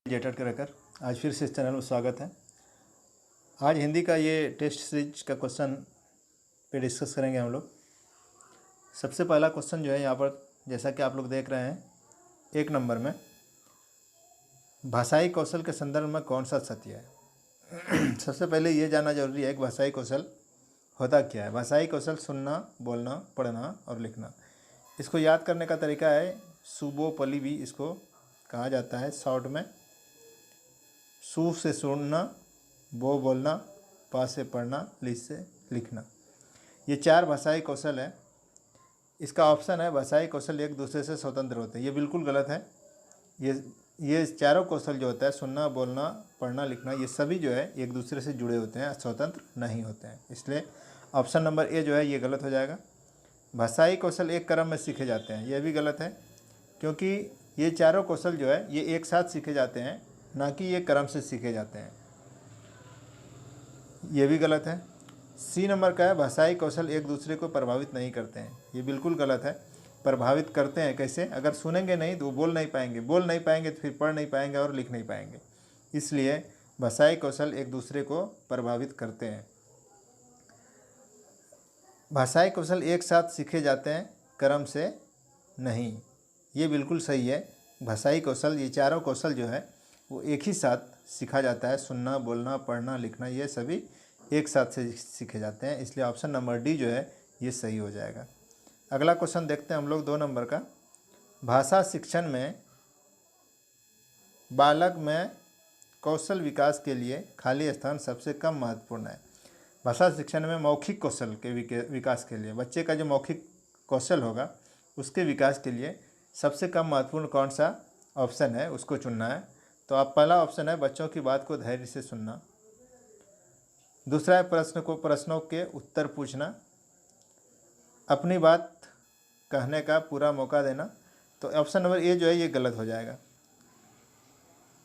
Jetter के रखकर आज फिर से इस चैनल में स्वागत है। आज हिंदी का ये टेस्ट सीरीज का क्वेश्चन पे डिस्कस करेंगे हम लोग। सबसे पहला क्वेश्चन जो है यहाँ पर, जैसा कि आप लोग देख रहे हैं, 1 नंबर में भाषाई कौशल के संदर्भ में कौन सा सत्य है। सबसे पहले ये जानना जरूरी है कि भाषाई कौशल होता क्या है। भाषाई कौशल सुनना, बोलना, पढ़ना और लिखना। इसको याद करने का तरीका है सुबोपली भी इसको कहा जाता है। शॉर्ट में सु से सुनना, बो बोलना, पा से पढ़ना, ली से लिखना। ये 4 भाषाई कौशल है। इसका ऑप्शन है भाषाई कौशल एक दूसरे से स्वतंत्र होते हैं। ये बिल्कुल गलत है। ये चारों कौशल जो होता है, सुनना, बोलना, पढ़ना, लिखना, ये सभी जो है एक दूसरे से जुड़े होते हैं, स्वतंत्र नहीं होते हैं। इसलिए ऑप्शन नंबर ए जो है ये गलत हो जाएगा। भाषाई कौशल एक क्रम में सीखे जाते हैं, यह भी गलत है, क्योंकि ये चारों कौशल जो है ये एक साथ सीखे जाते हैं, ना कि ये क्रम से सीखे जाते हैं। ये भी गलत है। सी नंबर का है भाषाई कौशल एक दूसरे को प्रभावित नहीं करते हैं। ये बिल्कुल गलत है। प्रभावित करते हैं कैसे? अगर सुनेंगे नहीं तो वो बोल नहीं पाएंगे तो फिर पढ़ नहीं पाएंगे और लिख नहीं पाएंगे। इसलिए भाषाई कौशल एक दूसरे को प्रभावित करते हैं। भाषाई कौशल एक साथ सीखे जाते हैं, क्रम से नहीं। ये बिल्कुल सही है। भाषाई कौशल, ये चारों कौशल जो है वो एक ही साथ सीखा जाता है। सुनना, बोलना, पढ़ना, लिखना, ये सभी एक साथ से सीखे जाते हैं। इसलिए ऑप्शन नंबर डी जो है ये सही हो जाएगा। अगला क्वेश्चन देखते हैं हम लोग 2 नंबर का। भाषा शिक्षण में बालक में कौशल विकास के लिए खाली स्थान सबसे कम महत्वपूर्ण है। भाषा शिक्षण में मौखिक कौशल के विकास के लिए, बच्चे का जो मौखिक कौशल होगा उसके विकास के लिए सबसे कम महत्वपूर्ण कौन सा ऑप्शन है, उसको चुनना है। तो आप पहला ऑप्शन है बच्चों की बात को धैर्य से सुनना। दूसरा है प्रश्नों के उत्तर पूछना। अपनी बात कहने का पूरा मौका देना। तो ऑप्शन नंबर ए जो है ये गलत हो जाएगा।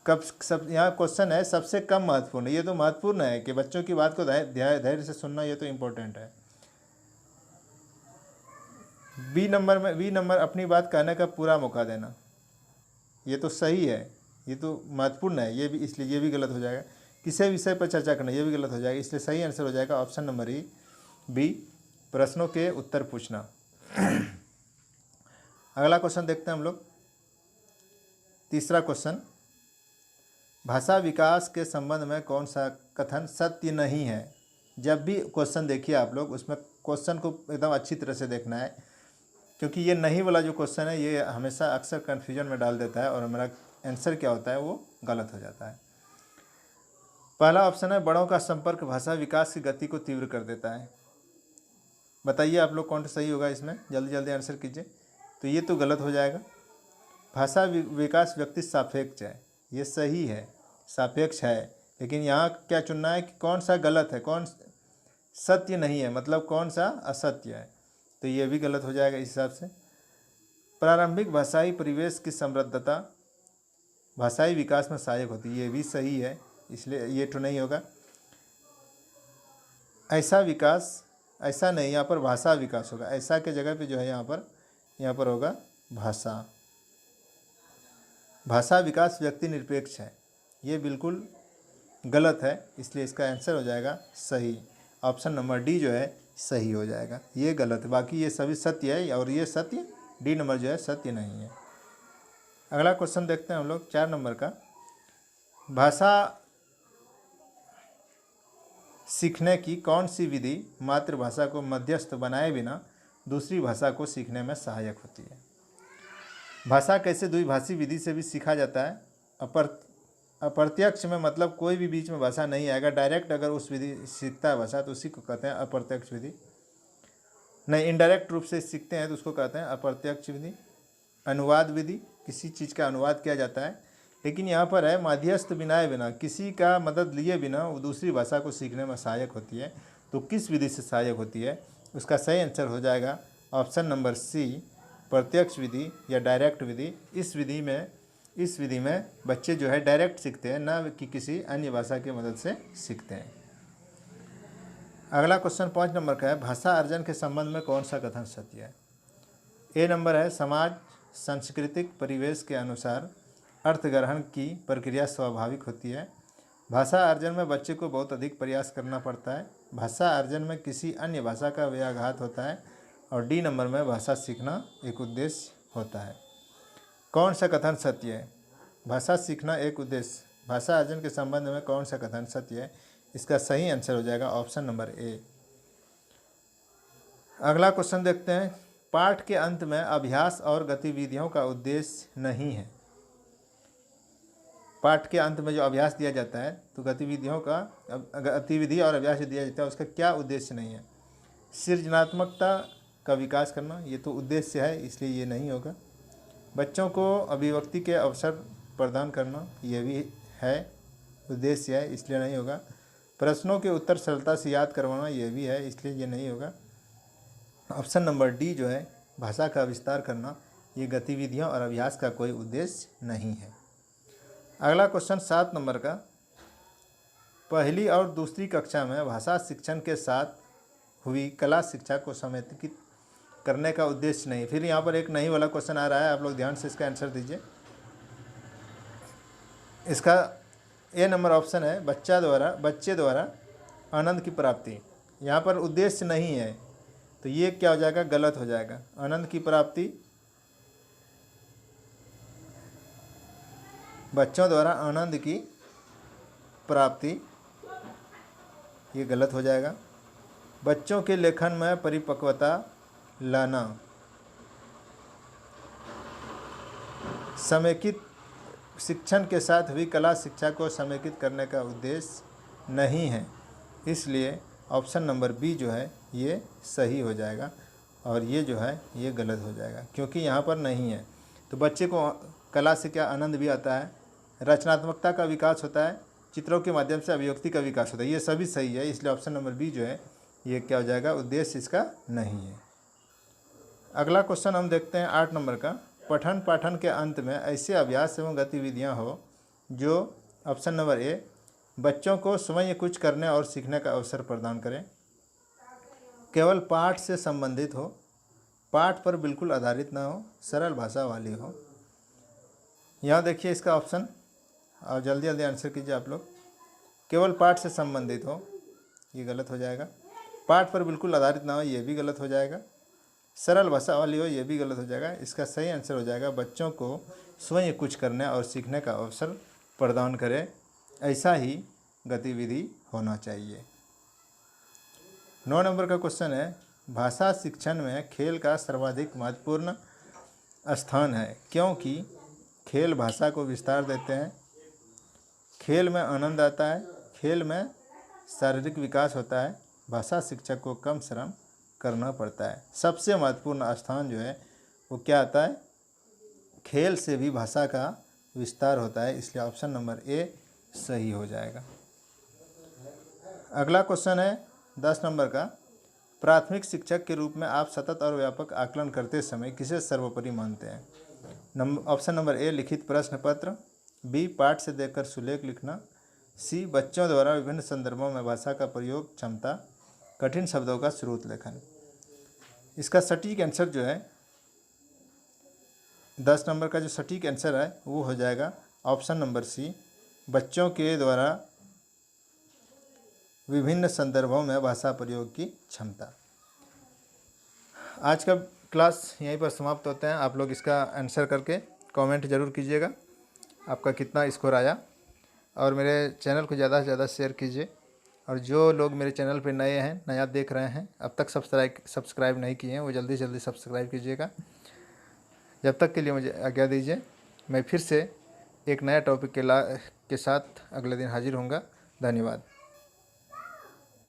यहाँ क्वेश्चन है सबसे कम महत्वपूर्ण। ये तो महत्वपूर्ण है कि बच्चों की बात को धैर्य से सुनना, ये तो इम्पोर्टेंट है। बी नंबर अपनी बात कहने का पूरा मौका देना, ये तो सही है, ये तो महत्वपूर्ण है। ये भी, इसलिए ये भी गलत हो जाएगा। किसी विषय पर चर्चा करना, ये भी गलत हो जाएगा। इसलिए सही आंसर हो जाएगा ऑप्शन नंबर ई, बी, प्रश्नों के उत्तर पूछना। अगला क्वेश्चन देखते हैं हम लोग। तीसरा क्वेश्चन, भाषा विकास के संबंध में कौन सा कथन सत्य नहीं है। जब भी क्वेश्चन देखिए आप लोग, उसमें क्वेश्चन को एकदम अच्छी तरह से देखना है, क्योंकि ये नहीं वाला जो क्वेश्चन है ये हमेशा अक्सर कन्फ्यूजन में डाल देता है और हमारा आंसर क्या होता है वो गलत हो जाता है। पहला ऑप्शन है बड़ों का संपर्क भाषा विकास की गति को तीव्र कर देता है। बताइए आप लोग कौन सा सही होगा इसमें, जल्दी जल्दी आंसर कीजिए। तो ये तो गलत हो जाएगा। भाषा विकास व्यक्ति सापेक्ष है, ये सही है, सापेक्ष है। लेकिन यहाँ क्या चुनना है कि कौन सा गलत है, कौन सत्य नहीं है, मतलब कौन सा असत्य है। तो ये भी गलत हो जाएगा इस हिसाब से। प्रारंभिक भाषाई परिवेश की समृद्धता भाषाई विकास में सहायक होती है, ये भी सही है, इसलिए ये तो नहीं होगा। ऐसा विकास, ऐसा नहीं, यहाँ पर भाषा विकास होगा। ऐसा के जगह पे जो है यहाँ पर होगा भाषा। भाषा विकास व्यक्ति निरपेक्ष है, ये बिल्कुल गलत है, इसलिए इसका आंसर हो जाएगा सही। ऑप्शन नंबर डी जो है सही हो जाएगा। ये गलत है, बाकी ये सभी सत्य है और ये सत्य, डी नंबर जो है सत्य नहीं है। अगला क्वेश्चन देखते हैं हम लोग 4 नंबर का। भाषा सीखने की कौन सी विधि मातृभाषा को मध्यस्थ बनाए बिना दूसरी भाषा को सीखने में सहायक होती है। भाषा कैसे द्विभाषी विधि से भी सीखा जाता है। अप्रत्यक्ष में, मतलब कोई भी बीच में भाषा नहीं आएगा, डायरेक्ट अगर उस विधि सीखता है भाषा तो उसी को कहते हैं अप्रत्यक्ष विधि। नहीं, इनडायरेक्ट रूप से सीखते हैं तो उसको कहते हैं अप्रत्यक्ष विधि। अनुवाद विधि, किसी चीज़ का अनुवाद किया जाता है। लेकिन यहाँ पर है मध्यस्थ बनाए बिना, किसी का मदद लिए बिना वो दूसरी भाषा को सीखने में सहायक होती है। तो किस विधि से सहायक होती है, उसका सही आंसर हो जाएगा ऑप्शन नंबर सी, प्रत्यक्ष विधि या डायरेक्ट विधि। इस विधि में बच्चे जो है डायरेक्ट सीखते हैं, ना कि किसी अन्य भाषा की मदद से सीखते हैं। अगला क्वेश्चन 5 नंबर का है। भाषा अर्जन के संबंध में कौन सा कथन सत्य है। ए नंबर है समाज सांस्कृतिक परिवेश के अनुसार अर्थ ग्रहण की प्रक्रिया स्वाभाविक होती है। भाषा अर्जन में बच्चे को बहुत अधिक प्रयास करना पड़ता है। भाषा अर्जन में किसी अन्य भाषा का व्याघात होता है। और डी नंबर में भाषा सीखना एक उद्देश्य होता है। कौन सा कथन सत्य है? भाषा सीखना एक उद्देश्य, भाषा अर्जन के संबंध में कौन सा कथन सत्य है? इसका सही आंसर हो जाएगा ऑप्शन नंबर ए। अगला क्वेश्चन देखते हैं। पाठ के अंत में अभ्यास और गतिविधियों का उद्देश्य नहीं है। पाठ के अंत में जो अभ्यास दिया जाता है तो गतिविधि और अभ्यास जो दिया जाता है उसका क्या उद्देश्य नहीं है? सृजनात्मकता का विकास करना, ये तो उद्देश्य है, इसलिए ये नहीं होगा। बच्चों को अभिव्यक्ति के अवसर प्रदान करना, ये भी है, उद्देश्य है, इसलिए नहीं होगा। प्रश्नों के उत्तर सरलता से याद करवाना, ये भी है, इसलिए ये नहीं होगा। ऑप्शन नंबर डी जो है भाषा का विस्तार करना, ये गतिविधियों और अभ्यास का कोई उद्देश्य नहीं है। अगला क्वेश्चन 7 नंबर का। पहली और दूसरी कक्षा में भाषा शिक्षण के साथ हुई कला शिक्षा को समेकित करने का उद्देश्य नहीं। फिर यहाँ पर एक नहीं वाला क्वेश्चन आ रहा है, आप लोग ध्यान से इसका आंसर दीजिए। इसका ए नंबर ऑप्शन है बच्चे द्वारा आनंद की प्राप्ति। यहाँ पर उद्देश्य नहीं है तो ये क्या हो जाएगा? गलत हो जाएगा। आनंद की प्राप्ति, बच्चों द्वारा आनंद की प्राप्ति, ये गलत हो जाएगा। बच्चों के लेखन में परिपक्वता लाना, समेकित शिक्षण के साथ हुई कला शिक्षा को समेकित करने का उद्देश्य नहीं है, इसलिए ऑप्शन नंबर बी जो है ये सही हो जाएगा और ये जो है ये गलत हो जाएगा क्योंकि यहाँ पर नहीं है। तो बच्चे को कला से क्या आनंद भी आता है, रचनात्मकता का विकास होता है, चित्रों के माध्यम से अभिव्यक्ति का विकास होता है, ये सभी सही है, इसलिए ऑप्शन नंबर बी जो है ये क्या हो जाएगा? उद्देश्य इसका नहीं है। अगला क्वेश्चन हम देखते हैं 8 नंबर का। पठन पाठन के अंत में ऐसे अभ्यास एवं गतिविधियां हो जो ऑप्शन नंबर ए बच्चों को स्वयं कुछ करने और सीखने का अवसर प्रदान करें, केवल पाठ से संबंधित हो, पाठ पर बिल्कुल आधारित ना हो, सरल भाषा वाली हो। यहाँ देखिए इसका ऑप्शन, और जल्दी जल्दी आंसर कीजिए आप लोग। केवल पाठ से संबंधित हो, ये गलत हो जाएगा। पाठ पर बिल्कुल आधारित ना हो, ये भी गलत हो जाएगा। सरल भाषा वाली हो, ये भी गलत हो जाएगा। इसका सही आंसर हो जाएगा बच्चों को स्वयं कुछ करने और सीखने का अवसर प्रदान करे, ऐसा ही गतिविधि होना चाहिए। 9 नंबर का क्वेश्चन है। भाषा शिक्षण में खेल का सर्वाधिक महत्वपूर्ण स्थान है क्योंकि खेल भाषा को विस्तार देते हैं, खेल में आनंद आता है, खेल में शारीरिक विकास होता है, भाषा शिक्षक को कम श्रम करना पड़ता है। सबसे महत्वपूर्ण स्थान जो है वो क्या आता है? खेल से भी भाषा का विस्तार होता है, इसलिए ऑप्शन नंबर ए सही हो जाएगा। अगला क्वेश्चन है 10 नंबर का। प्राथमिक शिक्षक के रूप में आप सतत और व्यापक आकलन करते समय किसे सर्वोपरि मानते हैं? ऑप्शन नंबर ए लिखित प्रश्न पत्र, बी पाठ से देखकर सुलेख लिखना, सी बच्चों द्वारा विभिन्न संदर्भों में भाषा का प्रयोग क्षमता, कठिन शब्दों का स्रोत लेखन। इसका सटीक आंसर जो है 10 नंबर का जो सटीक आंसर है वो हो जाएगा ऑप्शन नंबर सी, बच्चों के द्वारा विभिन्न संदर्भों में भाषा प्रयोग की क्षमता। आज का क्लास यहीं पर समाप्त होते हैं। आप लोग इसका आंसर करके कमेंट ज़रूर कीजिएगा आपका कितना स्कोर आया, और मेरे चैनल को ज़्यादा से ज़्यादा शेयर कीजिए। और जो लोग मेरे चैनल पर नए हैं, नया देख रहे हैं, अब तक सब्सक्राइब नहीं किए हैं, वो जल्दी से जल्दी सब्सक्राइब कीजिएगा। जब तक के लिए मुझे आज्ञा दीजिए। मैं फिर से एक नया टॉपिक के साथ अगले दिन हाजिर होऊंगा। धन्यवाद।